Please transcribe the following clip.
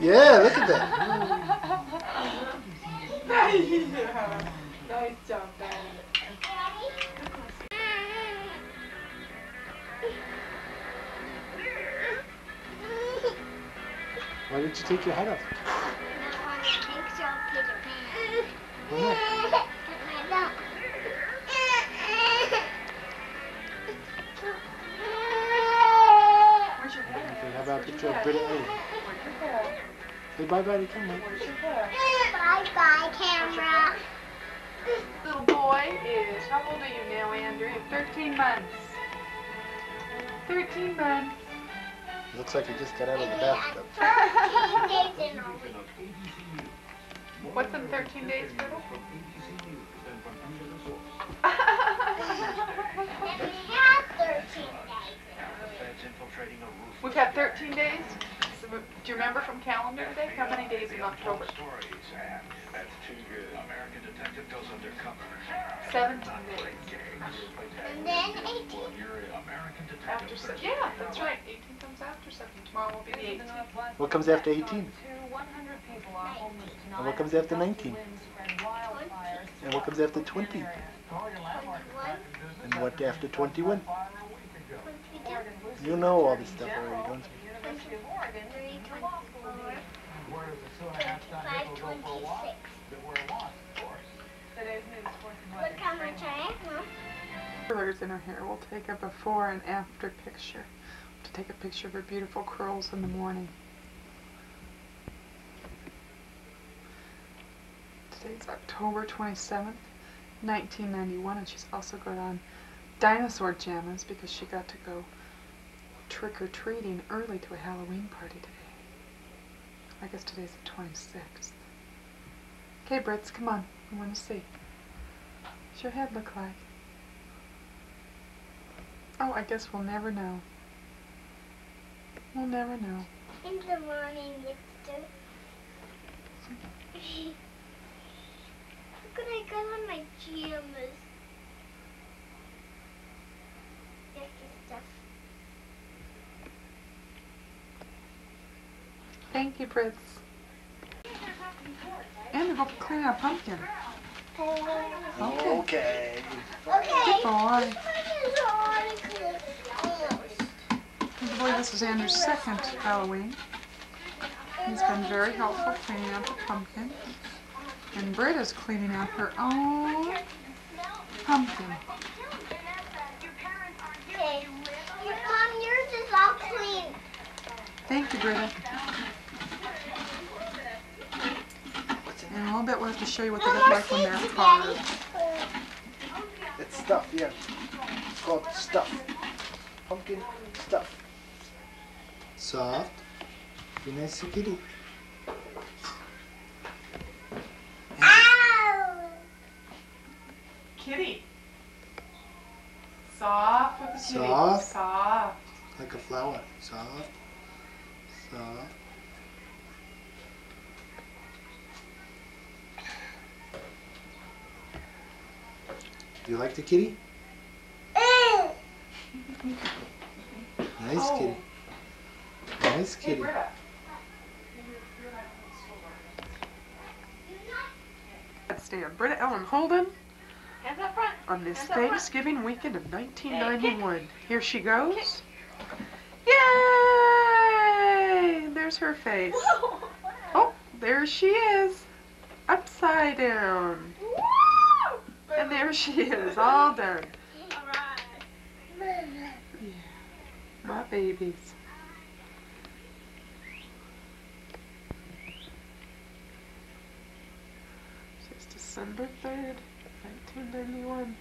Yeah, look at that. Yeah. Nice job, Daddy. Why did you take your hat off? Why not? Where's your hair? Okay, how about a picture of Britta Ellen? Where's your hair? Say bye-bye to camera. Where's your hair? Bye-bye, camera. Little boy is, how old are you now, Andrew? 13 months. 13 months. Looks like he just got out of the bathtub. 13 days in a week. What's in 13 days, Britta? And we have 13 days. We've had 13 days? So, do you remember from calendar day? How many days in October? 17 days. And then 18. After yeah, that's right. 18 comes after 17. Tomorrow will be the 18th. What comes after 18? And what comes after 19? And what comes after 20? 21. And what after 21? 22. You know all this stuff already, don't you? 23, 24, 25, 26. Look how much I have, Mom. Curlers in her hair. We'll take a before and after picture. To take a picture of her beautiful curls in the morning. Today's October 27th, 1991, and she's also got on dinosaur jammies because she got to go trick-or-treating early to a Halloween party today. I guess today's the 26th. Okay, Brits, come on. I want to see. What's your head look like? Oh, I guess we'll never know. We'll never know. In the morning, it's the... Look what I got on my pajamas. Yucky stuff. Thank you, Brits. And we'll go clean our pumpkin. Okay. Okay. Good boy. Almost. Good boy, this is Andrew's second Halloween. He's been very helpful cleaning out the pumpkin. And Britta's cleaning out her own pumpkin. Okay. Mom, yours is all clean. Thank you, Britta. In a little bit we'll have to show you what they look like when they're carved. It's stuff, yeah. It's called stuff. Pumpkin stuff. Soft. Be nice to kitty. Ow! Kitty. Soft with the kitty. Soft. Soft. Like a flower. Soft. Soft. Do you like the kitty? Nice Oh. kitty. Nice Hey, kitty. Britta. Let's stay on Britta Ellen Holden Hands up front. on this Hands up front. Thanksgiving weekend of 1991. Here she goes. Kick. Yay! There's her face. Oh, there she is. Upside down. And there she is, all done. Yeah, my babies. It's December 3rd, 1991.